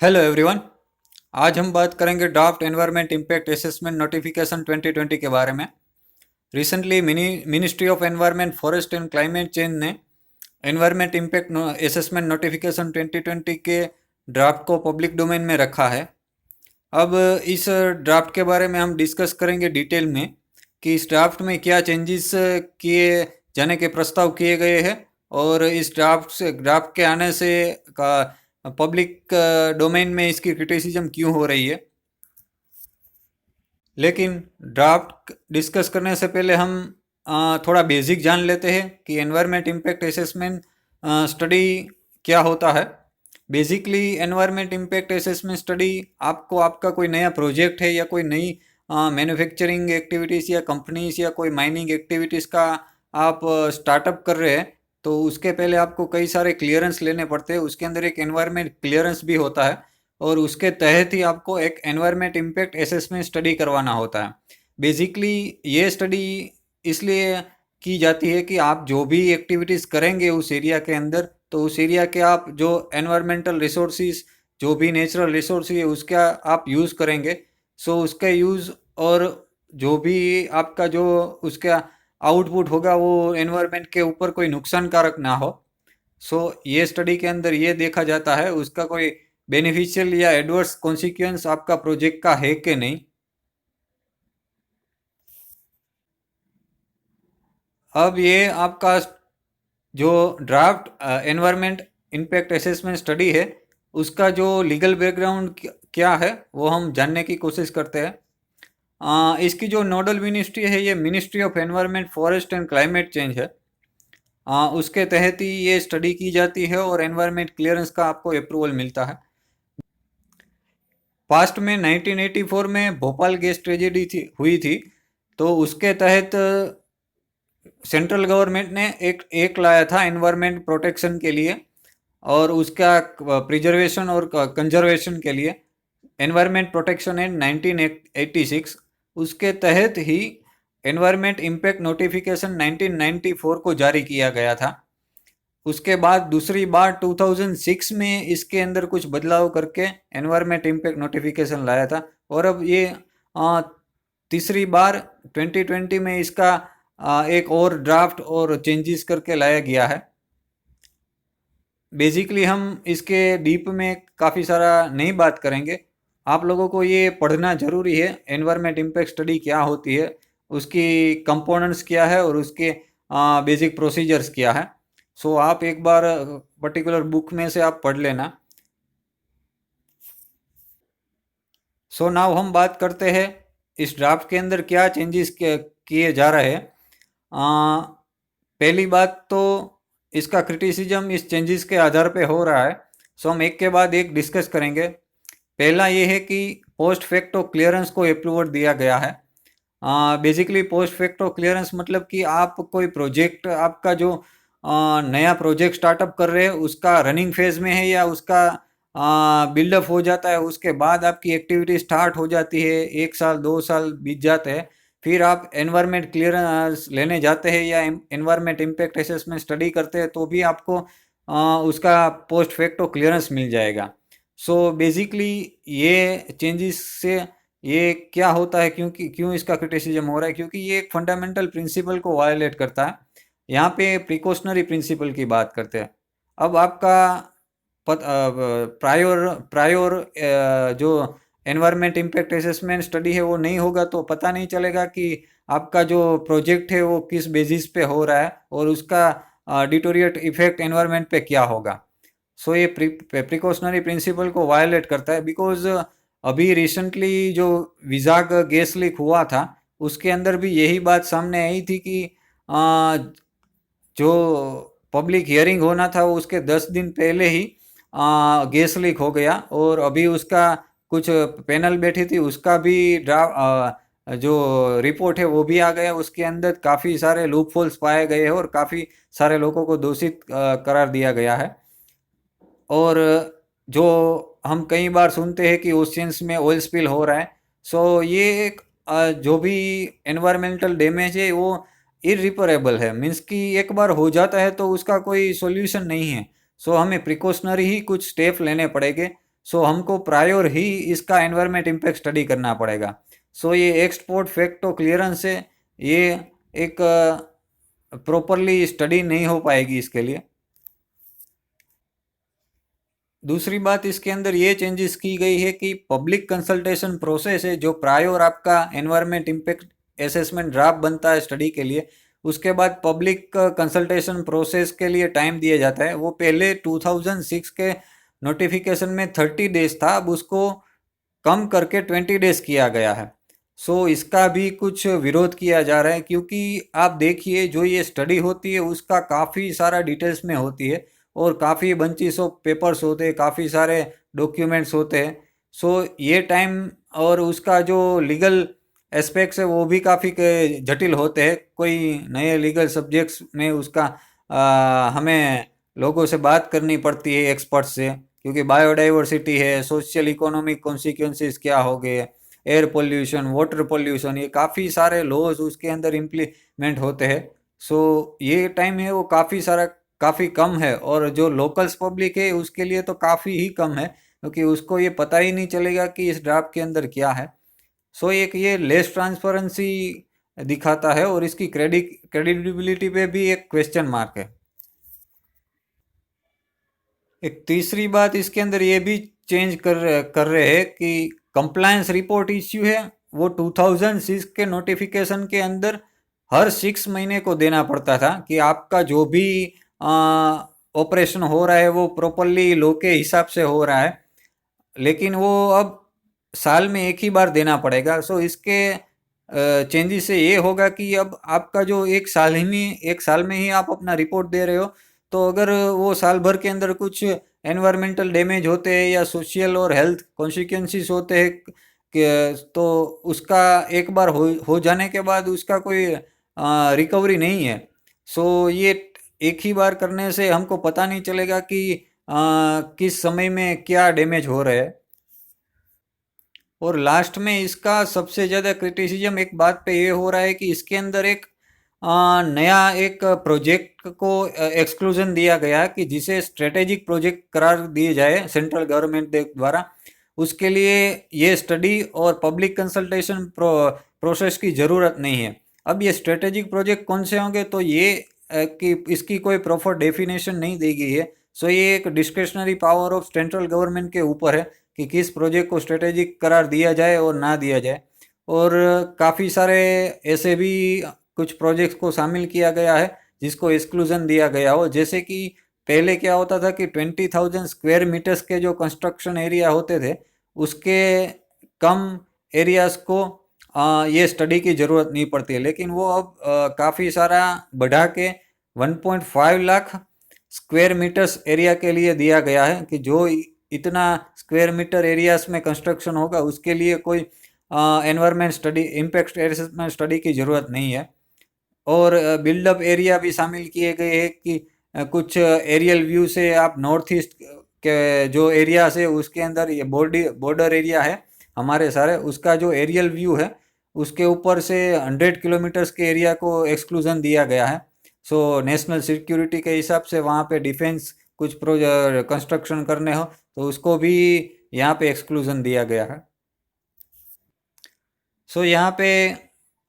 Hello everyone. आज हम बात करेंगे draft environment impact assessment notification 2020 के बारे में। Recently ministry of environment forest and climate change ने एनवायरनमेंट इम्पैक्ट असेसमेंट नोटिफिकेशन 2020 के ड्राफ्ट को पब्लिक डोमेन में रखा है। अब इस ड्राफ्ट के बारे में हम डिस्कस करेंगे डिटेल में कि इस ड्राफ्ट में क्या चेंजेस किए जाने के प्रस्ताव किए गए हैं और इस ड्राफ्ट के आने से पब्लिक डोमेन में इसकी क्रिटिसिज्म क्यों हो रही है। लेकिन ड्राफ्ट डिस्कस करने से पहले हम थोड़ा बेसिक जान लेते हैं कि एनवायरनमेंट इम्पैक्ट असेसमेंट स्टडी क्या होता है। Basically environment impact assessment study आपको आपका कोई नया प्रोजेक्ट है या कोई नई मैन्युफैक्चरिंग एक्टिविटीज़ या कंपनीज या कोई माइनिंग एक्टिविटीज़ का आप स्टार्टअप कर रहे हैं, तो उसके पहले आपको कई सारे क्लियरेंस लेने पड़ते हैं। उसके अंदर एक एनवायरनमेंट क्लियरेंस भी होता है और उसके तहत ही आपको एक एनवायरनमेंट इम्पैक्ट असेसमेंट स्टडी करवाना होता है। बेसिकली ये स्टडी इसलिए की जाती है कि आप जो भी एक्टिविटीज़ करेंगे उस एरिया के अंदर, तो उस एरिया के आप जो एनवायरमेंटल रिसोर्सेज, जो भी नेचुरल रिसोर्स है उसका आप यूज़ करेंगे। सो उसका यूज़ और जो भी आपका जो उसका आउटपुट होगा वो एनवायरनमेंट के ऊपर कोई नुकसानकारक ना हो। सो ये स्टडी के अंदर ये देखा जाता है उसका कोई बेनिफिशियल या एडवर्स कॉन्सिक्वेंस आपका प्रोजेक्ट का है कि नहीं। अब ये आपका जो draft environment impact assessment study है उसका जो लीगल बैकग्राउंड क्या है वो हम जानने की कोशिश करते हैं। इसकी जो नोडल मिनिस्ट्री है ये ministry of environment forest and climate change है। उसके तहत ही ये स्टडी की जाती है और एनवायरनमेंट क्लियरेंस का आपको अप्रूवल मिलता है। पास्ट में 1984 में भोपाल गैस ट्रेजेडी हुई थी, तो उसके तहत सेंट्रल गवर्नमेंट ने एक लाया था एनवायरनमेंट प्रोटेक्शन के लिए और उसका प्रिजर्वेशन और कंजर्वेशन के लिए एनवायरनमेंट प्रोटेक्शन एक्ट 1986। उसके तहत ही एनवायरनमेंट इम्पैक्ट नोटिफिकेशन 1994 को जारी किया गया था। उसके बाद दूसरी बार 2006 में इसके अंदर कुछ बदलाव करके एनवायरनमेंट इम्पैक्ट नोटिफिकेशन लाया था और अब ये आ, तीसरी बार 2020 में इसका एक और ड्राफ्ट और चेंजेस करके लाया गया है। बेसिकली हम इसके डीप में काफ़ी सारा नहीं बात करेंगे। आप लोगों को ये पढ़ना ज़रूरी है एनवायरनमेंट इम्पैक्ट स्टडी क्या होती है, उसकी कंपोनेंट्स क्या है और उसके बेसिक प्रोसीजर्स क्या है। सो आप एक बार पर्टिकुलर बुक में से आप पढ़ लेना। सो नाउ हम बात करते हैं इस ड्राफ्ट के अंदर क्या चेंजेस किए जा रहे हैं। पहली बात तो इसका क्रिटिसिज्म इस चेंजेस के आधार पे हो रहा है। सो हम एक के बाद एक डिस्कस करेंगे। पहला ये है कि पोस्ट फैक्टो क्लियरेंस को अप्रूवल दिया गया है। बेसिकली पोस्ट फैक्टो क्लियरेंस मतलब कि आप कोई प्रोजेक्ट आपका जो नया प्रोजेक्ट स्टार्टअप कर रहे हैं उसका रनिंग फेज में है या उसका बिल्डअप हो जाता है, उसके बाद आपकी एक्टिविटी स्टार्ट हो जाती है, 1 साल 2 साल बीत जाते हैं, फिर आप एनवायरनमेंट क्लियरेंस लेने जाते हैं या एनवायरनमेंट इम्पैक्ट असेसमेंट स्टडी करते हैं तो भी आपको उसका पोस्ट फैक्टो क्लियरेंस मिल जाएगा। सो बेसिकली ये चेंजेस से ये क्या होता है, क्योंकि क्यों इसका क्रिटिसिज्म हो रहा है, क्योंकि ये एक फंडामेंटल प्रिंसिपल को वायलेट करता है। यहाँ पे प्रिकॉशनरी प्रिंसिपल की बात करते हैं। अब आपका प्रायोर प्रायोर जो एनवायरनमेंट इम्पैक्ट असेसमेंट स्टडी है वो नहीं होगा तो पता नहीं चलेगा कि आपका जो प्रोजेक्ट है वो किस बेसिस पे हो रहा है और उसका डिटोरिएट इफेक्ट एनवायरनमेंट पे क्या होगा। सो ये प्रिकॉशनरी प्रिंसिपल को वायलेट करता है बिकॉज अभी रिसेंटली जो विजाग गैस लीक हुआ था उसके अंदर भी यही बात सामने आई थी कि जो पब्लिक हियरिंग होना था वो उसके 10 दिन पहले ही गैस लीक हो गया और अभी उसका कुछ पैनल बैठी थी उसका भी जो रिपोर्ट है वो भी आ गया। उसके अंदर काफ़ी सारे लूप होल्स पाए गए हैं और काफ़ी सारे लोगों को दोषित करार दिया गया है। और जो हम कई बार सुनते हैं कि ओशियंस में ऑयल स्पिल हो रहा है, सो ये एक जो भी एनवायरमेंटल डैमेज है वो इरिपेरेबल है, मीन्स कि एक बार हो जाता है तो उसका कोई सॉल्यूशन नहीं है। सो हमें प्रिकॉशनरी ही कुछ स्टेप लेने पड़ेंगे। सो हमको प्रायोर ही इसका एनवायरमेंट इम्पैक्ट स्टडी करना पड़ेगा। सो ये एक्सपोर्ट फैक्टो क्लियरेंस है, ये एक प्रॉपरली स्टडी नहीं हो पाएगी इसके लिए। दूसरी बात इसके अंदर ये चेंजेस की गई है कि पब्लिक कंसल्टेशन प्रोसेस है, जो प्रायोर आपका एनवायरमेंट इम्पैक्ट असेसमेंट ड्राफ्ट बनता है स्टडी के लिए, उसके बाद पब्लिक कंसल्टेशन प्रोसेस के लिए टाइम दिया जाता है। वो पहले 2006 के नोटिफिकेशन में 30 डेज था, अब उसको कम करके 20 डेज किया गया है। सो इसका भी कुछ विरोध किया जा रहा है, क्योंकि आप देखिए जो ये स्टडी होती है उसका काफ़ी सारा डिटेल्स में होती है और काफ़ी बंचेस ऑफ पेपर्स होते हैं, काफ़ी सारे डॉक्यूमेंट्स होते हैं। सो ये टाइम और उसका जो लीगल एस्पेक्ट्स है वो भी काफ़ी जटिल होते हैं। कोई नए लीगल सब्जेक्ट्स में उसका हमें लोगों से बात करनी पड़ती है, एक्सपर्ट से, क्योंकि बायोडाइवर्सिटी है, सोशल इकोनॉमिक कॉन्सिक्वेंसेस क्या हो गए, एयर पोल्यूशन, वाटर पोल्यूशन, ये काफ़ी सारे लॉज उसके अंदर इम्प्लीमेंट होते हैं। सो ये टाइम है वो काफ़ी कम है, और जो लोकल्स पब्लिक है उसके लिए तो काफ़ी ही कम है, क्योंकि उसको ये पता ही नहीं चलेगा कि इस ड्राफ्ट के अंदर क्या है। सो एक ये लेस ट्रांसपेरेंसी दिखाता है, और इसकी क्रेडिबिलिटी पे भी एक क्वेश्चन मार्क है। एक तीसरी बात इसके अंदर ये भी चेंज कर रहे हैं कि कंप्लायंस रिपोर्ट इश्यू है वो 2006 के नोटिफिकेशन के अंदर हर 6 महीने को देना पड़ता था, कि आपका जो भी ऑपरेशन हो रहा है वो प्रॉपरली लॉ के हिसाब से हो रहा है, लेकिन वो अब साल में एक ही बार देना पड़ेगा। सो इसके चेंजेस से ये होगा कि अब आपका जो एक साल में ही आप अपना रिपोर्ट दे रहे हो, तो अगर वो साल भर के अंदर कुछ एनवायरमेंटल डैमेज होते हैं या सोशल और हेल्थ कॉन्सिक्वेंसेस होते हैं तो उसका एक बार हो जाने के बाद उसका कोई रिकवरी नहीं है। सो ये एक ही बार करने से हमको पता नहीं चलेगा कि किस समय में क्या डैमेज हो रहा है। और लास्ट में इसका सबसे ज़्यादा क्रिटिसिज्म एक बात पे ये हो रहा है कि इसके अंदर एक नया एक प्रोजेक्ट को एक्सक्लूजन दिया गया कि जिसे स्ट्रेटेजिक प्रोजेक्ट करार दिए जाए सेंट्रल गवर्नमेंट द्वारा, उसके लिए ये स्टडी और पब्लिक कंसल्टेशन प्रोसेस की ज़रूरत नहीं है। अब ये स्ट्रेटेजिक प्रोजेक्ट कौन से होंगे, तो ये कि इसकी कोई प्रॉपर डेफिनेशन नहीं दी गई है। सो ये एक discretionary power of central government के ऊपर है कि किस प्रोजेक्ट को स्ट्रेटेजिक करार दिया जाए और ना दिया जाए। और काफ़ी सारे ऐसे भी कुछ प्रोजेक्ट्स को शामिल किया गया है जिसको एक्सक्लूजन दिया गया हो, जैसे कि पहले क्या होता था कि 20,000 स्क्वायर मीटर्स के जो कंस्ट्रक्शन एरिया होते थे उसके कम एरियाज को ये स्टडी की ज़रूरत नहीं पड़ती है, लेकिन वो अब काफ़ी सारा बढ़ा के 1.5 लाख स्क्वायर मीटर्स एरिया के लिए दिया गया है, कि जो इतना स्क्वायर मीटर एरियाज में कंस्ट्रक्शन होगा उसके लिए कोई environment study, impact assessment study की ज़रूरत नहीं है। और बिल्डअप एरिया भी शामिल किए गए हैं कि कुछ एरियल व्यू से आप नॉर्थ ईस्ट के जो एरियाज है उसके अंदर ये बॉर्डर एरिया है हमारे सारे, उसका जो एरियल व्यू है उसके ऊपर से 100 किलोमीटर्स के एरिया को एक्सक्लूजन दिया गया है। सो नेशनल सिक्योरिटी के हिसाब से वहाँ पे डिफेंस कुछ कंस्ट्रक्शन करने हो तो उसको भी यहाँ पे एक्सक्लूजन दिया गया है। सो यहाँ पे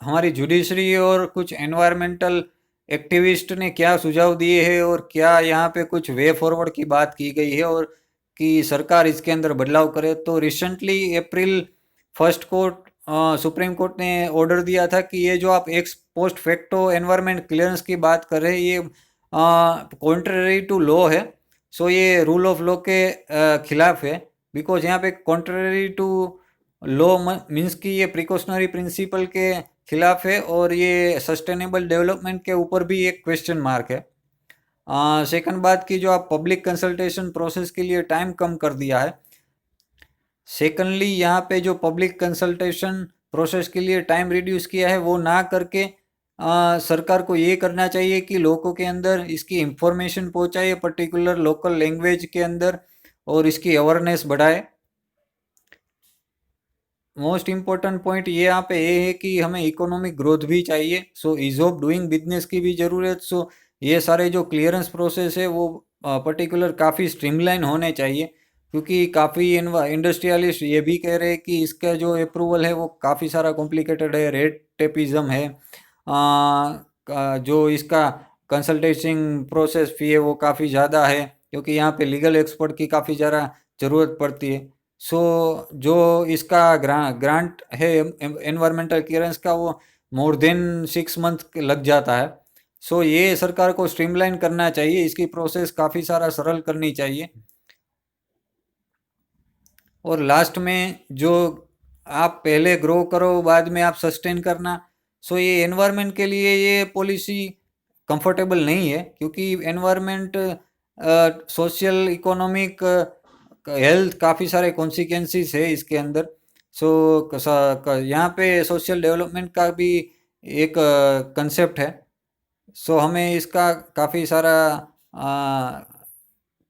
हमारी जुडिशरी और कुछ एनवायरमेंटल एक्टिविस्ट ने क्या सुझाव दिए हैं और क्या यहाँ पे कुछ वे फॉरवर्ड की बात की गई है और कि सरकार इसके अंदर बदलाव करे। तो रिसेंटली अप्रैल 1 को सुप्रीम कोर्ट ने ऑर्डर दिया था कि ये जो आप x post facto environment clearance की बात कर रहे हैं ये कॉन्ट्ररी टू लॉ है। सो ये रूल ऑफ लॉ के खिलाफ है, बिकॉज यहाँ पे कॉन्ट्ररी टू लॉ मीन्स कि ये प्रिकॉशनरी प्रिंसिपल के खिलाफ है और ये सस्टेनेबल डेवलपमेंट के ऊपर भी एक क्वेश्चन मार्क है। सेकंड बात की जो आप पब्लिक कंसल्टेशन प्रोसेस के लिए टाइम कम कर दिया है। सेकंडली यहाँ पे जो पब्लिक कंसल्टेशन प्रोसेस के लिए टाइम रिड्यूस किया है वो ना करके सरकार को ये करना चाहिए कि लोगों के अंदर इसकी इंफॉर्मेशन पहुँचाए पर्टिकुलर लोकल लैंग्वेज के अंदर और इसकी अवेयरनेस बढ़ाए। मोस्ट इम्पोर्टेंट पॉइंट ये यहाँ पे ये है कि हमें इकोनॉमिक ग्रोथ भी चाहिए, so ease of doing business की भी ज़रूरत। सो ये सारे जो क्लियरेंस प्रोसेस है वो पर्टिकुलर काफ़ी स्ट्रीमलाइन होने चाहिए। क्योंकि काफ़ी इंडस्ट्रियलिस्ट ये भी कह रहे हैं कि इसका जो अप्रूवल है वो काफ़ी सारा कॉम्प्लिकेटेड है, रेड टेपिज्म है। जो इसका कंसल्टेशन प्रोसेस फी है वो काफ़ी ज़्यादा है, क्योंकि यहाँ पे लीगल एक्सपर्ट की काफ़ी ज़्यादा ज़रूरत पड़ती है। सो जो इसका ग्रांट है एनवायरमेंटल क्लियरेंस का, वो मोर देन 6 मंथ लग जाता है। सो ये सरकार को स्ट्रीमलाइन करना चाहिए, इसकी प्रोसेस काफ़ी सारा सरल करनी चाहिए। और लास्ट में जो आप पहले ग्रो करो बाद में आप सस्टेन करना, सो ये एनवायरनमेंट के लिए ये पॉलिसी कंफर्टेबल नहीं है, क्योंकि एनवायरनमेंट सोशल इकोनॉमिक हेल्थ काफ़ी सारे कॉन्सिक्वेंसेस है इसके अंदर। सो यहाँ पे सोशल डेवलपमेंट का भी एक कंसेप्ट है। सो हमें इसका काफ़ी सारा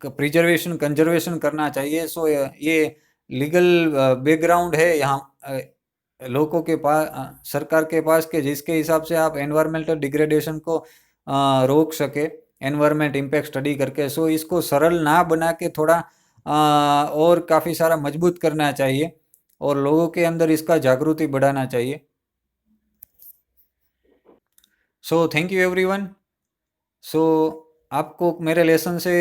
प्रिजर्वेशन कंजर्वेशन करना चाहिए। सो ये लीगल बैकग्राउंड है यहाँ लोगों के पास, सरकार के पास, के जिसके हिसाब से आप एनवायरमेंटल डिग्रेडेशन को रोक सके एनवायरमेंट इम्पैक्ट स्टडी करके। सो इसको सरल ना बना के थोड़ा और काफ़ी सारा मजबूत करना चाहिए, और लोगों के अंदर इसका जागृति बढ़ाना चाहिए। So thank you everyone. So आपको मेरे लेसन से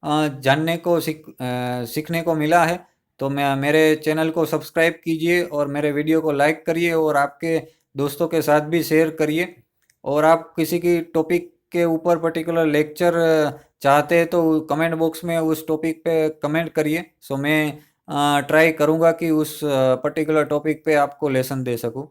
जानने को सीखने को मिला है, तो मैं मेरे चैनल को सब्सक्राइब कीजिए और मेरे वीडियो को लाइक करिए और आपके दोस्तों के साथ भी शेयर करिए। और आप किसी की टॉपिक के ऊपर पर्टिकुलर लेक्चर चाहते हैं तो कमेंट बॉक्स में उस टॉपिक पे कमेंट करिए। सो मैं ट्राई करूँगा कि उस पर्टिकुलर टॉपिक पे आपको लेसन दे सकूँ।